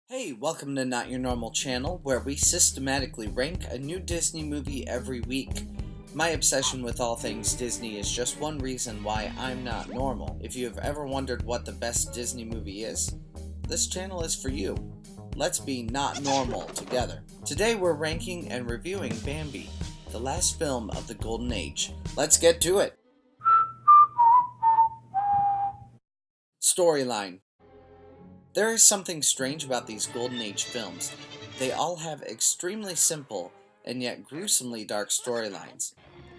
Hey, welcome to Not Your Normal Channel, where we systematically rank a new Disney movie every week. My obsession with all things Disney is just one reason why I'm not normal. If you have ever wondered what the best Disney movie is, this channel is for you. Let's be not normal together. Today we're ranking and reviewing Bambi, the last film of the Golden Age. Let's get to it! Storyline. There is something strange about these Golden Age films. They all have extremely simple and yet gruesomely dark storylines.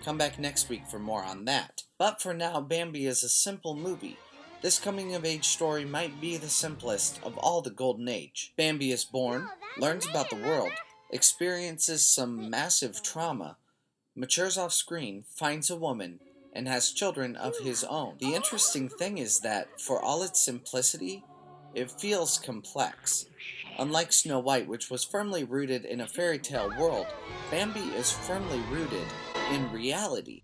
Come back next week for more on that. But for now, Bambi is a simple movie. This coming-of-age story might be the simplest of all the Golden Age. Bambi is born, learns about the world, experiences some massive trauma, matures off-screen, finds a woman, and has children of his own. The interesting thing is that, for all its simplicity, it feels complex. Unlike Snow White, which was firmly rooted in a fairy tale world, Bambi is firmly rooted in reality.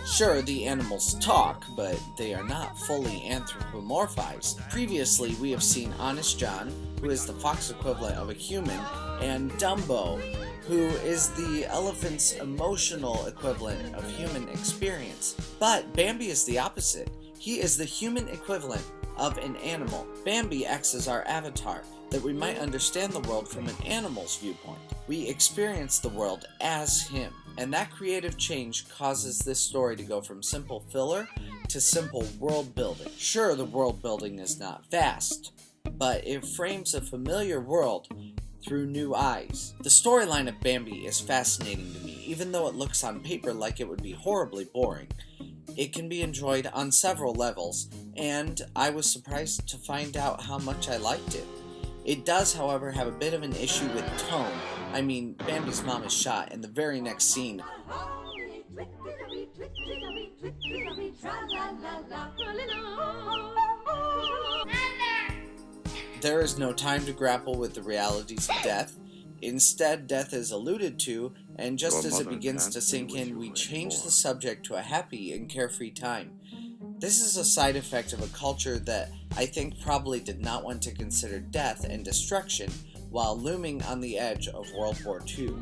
Sure, the animals talk, but they are not fully anthropomorphized. Previously, we have seen Honest John, who is the fox equivalent of a human, and Dumbo, who is the elephant's emotional equivalent of human experience. But Bambi is the opposite. He is the human equivalent of an animal. Bambi acts as our avatar, that we might understand the world from an animal's viewpoint. We experience the world as him, and that creative change causes this story to go from simple filler to simple world building. Sure, the world building is not vast, but it frames a familiar world through new eyes. The storyline of Bambi is fascinating to me, even though it looks on paper like it would be horribly boring. It can be enjoyed on several levels, and I was surprised to find out how much I liked it. It does, however, have a bit of an issue with tone. I mean, Bambi's mom is shot, and the very next scene, there is no time to grapple with the realities of death. Instead, death is alluded to, and just as it begins to sink in, we change the subject to a happy and carefree time. This is a side effect of a culture that I think probably did not want to consider death and destruction while looming on the edge of World War II.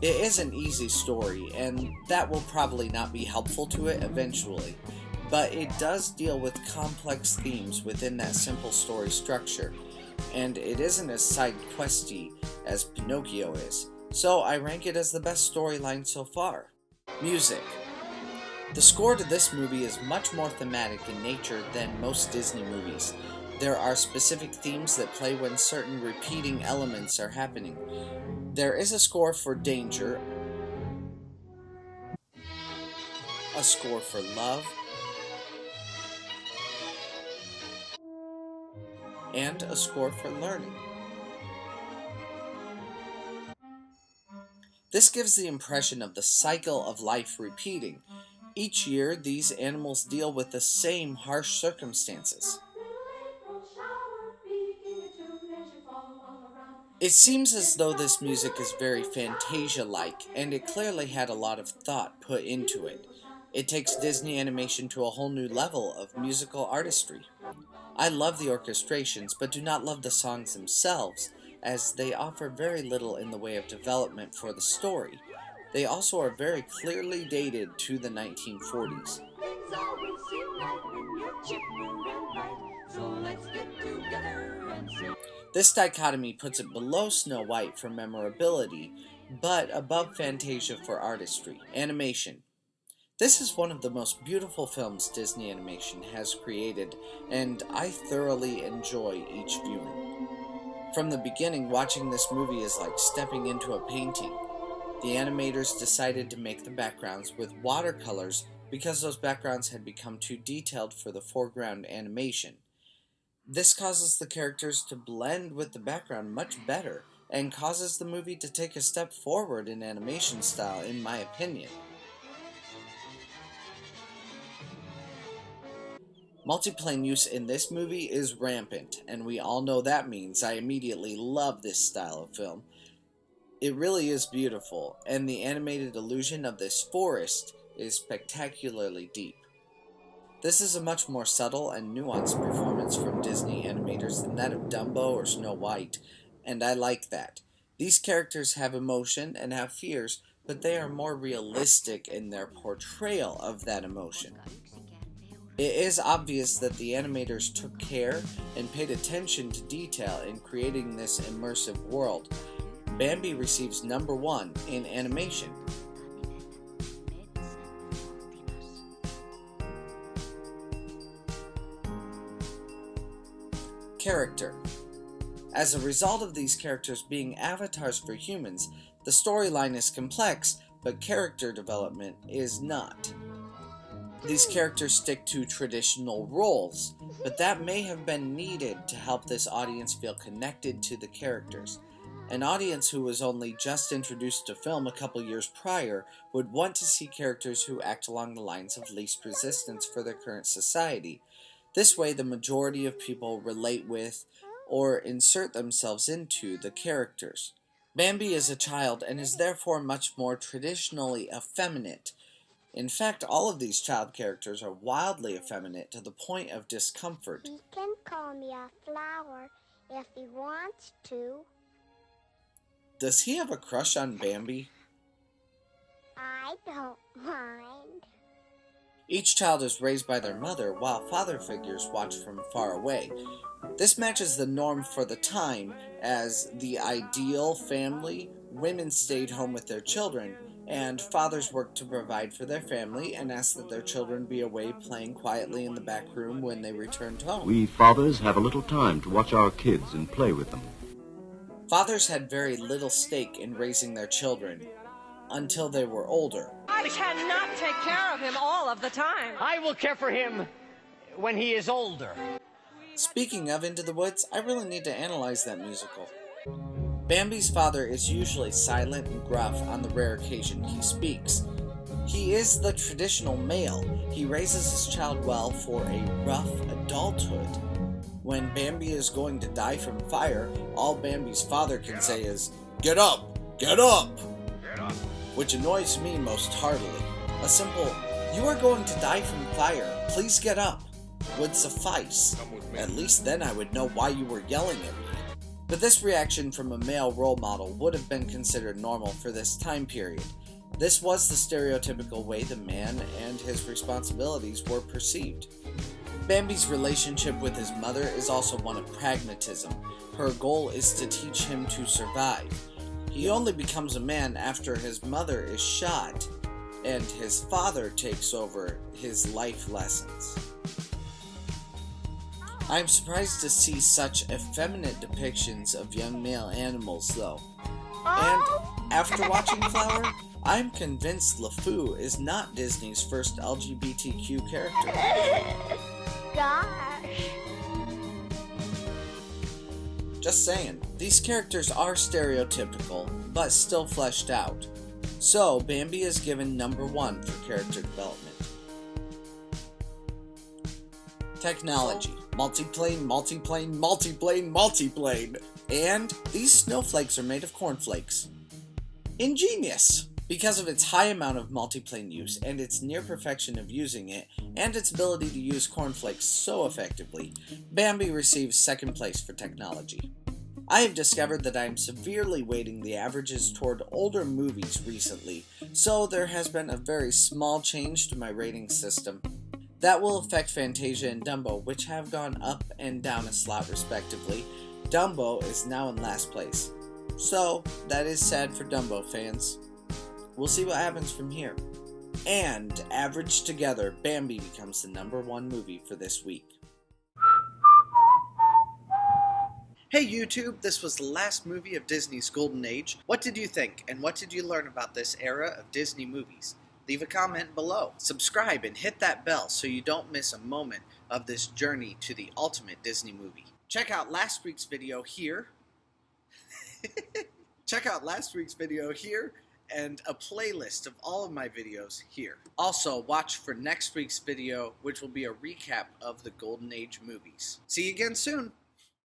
It is an easy story, and that will probably not be helpful to it eventually, but it does deal with complex themes within that simple story structure, and it isn't as side-questy as Pinocchio is, so I rank it as the best storyline so far. Music. The score to this movie is much more thematic in nature than most Disney movies. There are specific themes that play when certain repeating elements are happening. There is a score for danger, a score for love, and a score for learning. This gives the impression of the cycle of life repeating. Each year, these animals deal with the same harsh circumstances. It seems as though this music is very Fantasia-like, and it clearly had a lot of thought put into it. It takes Disney animation to a whole new level of musical artistry. I love the orchestrations, but do not love the songs themselves, as they offer very little in the way of development for the story. They also are very clearly dated to the 1940s. This dichotomy puts it below Snow White for memorability, but above Fantasia for artistry. Animation. This is one of the most beautiful films Disney Animation has created, and I thoroughly enjoy each viewing. From the beginning, watching this movie is like stepping into a painting. The animators decided to make the backgrounds with watercolors because those backgrounds had become too detailed for the foreground animation. This causes the characters to blend with the background much better, and causes the movie to take a step forward in animation style, in my opinion. Multiplane use in this movie is rampant, and we all know that means I immediately love this style of film. It really is beautiful, and the animated illusion of this forest is spectacularly deep. This is a much more subtle and nuanced performance from Disney animators than that of Dumbo or Snow White, and I like that. These characters have emotion and have fears, but they are more realistic in their portrayal of that emotion. It is obvious that the animators took care and paid attention to detail in creating this immersive world. Bambi receives number 1 in animation. Character. As a result of these characters being avatars for humans, the storyline is complex, but character development is not. These characters stick to traditional roles, but that may have been needed to help this audience feel connected to the characters. An audience who was only just introduced to film a couple years prior would want to see characters who act along the lines of least resistance for their current society. This way, the majority of people relate with or insert themselves into the characters. Bambi is a child and is therefore much more traditionally effeminate. In fact, all of these child characters are wildly effeminate to the point of discomfort. He can call me a flower if he wants to. Does he have a crush on Bambi? I don't mind. Each child is raised by their mother, while father figures watch from far away. This matches the norm for the time, as the ideal family, women stayed home with their children, and fathers worked to provide for their family and asked that their children be away playing quietly in the back room when they returned home. We fathers have a little time to watch our kids and play with them. Fathers had very little stake in raising their children, until they were older. I cannot take care of him all of the time. I will care for him when he is older. Speaking of Into the Woods, I really need to analyze that musical. Bambi's father is usually silent and gruff on the rare occasion he speaks. He is the traditional male. He raises his child well for a rough adulthood. When Bambi is going to die from fire, all Bambi's father can say is, "Get up! Get up!" Which annoys me most heartily. A simple, "You are going to die from fire, please get up," would suffice. At least then I would know why you were yelling at me. But this reaction from a male role model would have been considered normal for this time period. This was the stereotypical way the man and his responsibilities were perceived. Bambi's relationship with his mother is also one of pragmatism. Her goal is to teach him to survive. He only becomes a man after his mother is shot, and his father takes over his life lessons. I am surprised to see such effeminate depictions of young male animals, though. And after watching Flower, I'm convinced LeFou is not Disney's first LGBTQ character. Gosh. Just saying, these characters are stereotypical, but still fleshed out. So, Bambi is given number 1 for character development. Technology. Multiplane, multiplane, multiplane, multiplane. And these snowflakes are made of cornflakes. Ingenious! Because of its high amount of multiplane use and its near perfection of using it, and its ability to use cornflakes so effectively, Bambi receives second place for technology. I have discovered that I am severely weighting the averages toward older movies recently, so there has been a very small change to my rating system. That will affect Fantasia and Dumbo, which have gone up and down a slot respectively. Dumbo is now in last place. So, that is sad for Dumbo fans. We'll see what happens from here. And, averaged together, Bambi becomes the number 1 movie for this week. Hey YouTube, this was the last movie of Disney's Golden Age. What did you think, and what did you learn about this era of Disney movies? Leave a comment below. Subscribe and hit that bell so you don't miss a moment of this journey to the ultimate Disney movie. Check out last week's video here. And a playlist of all of my videos here. Also, watch for next week's video, which will be a recap of the Golden Age movies. See you again soon!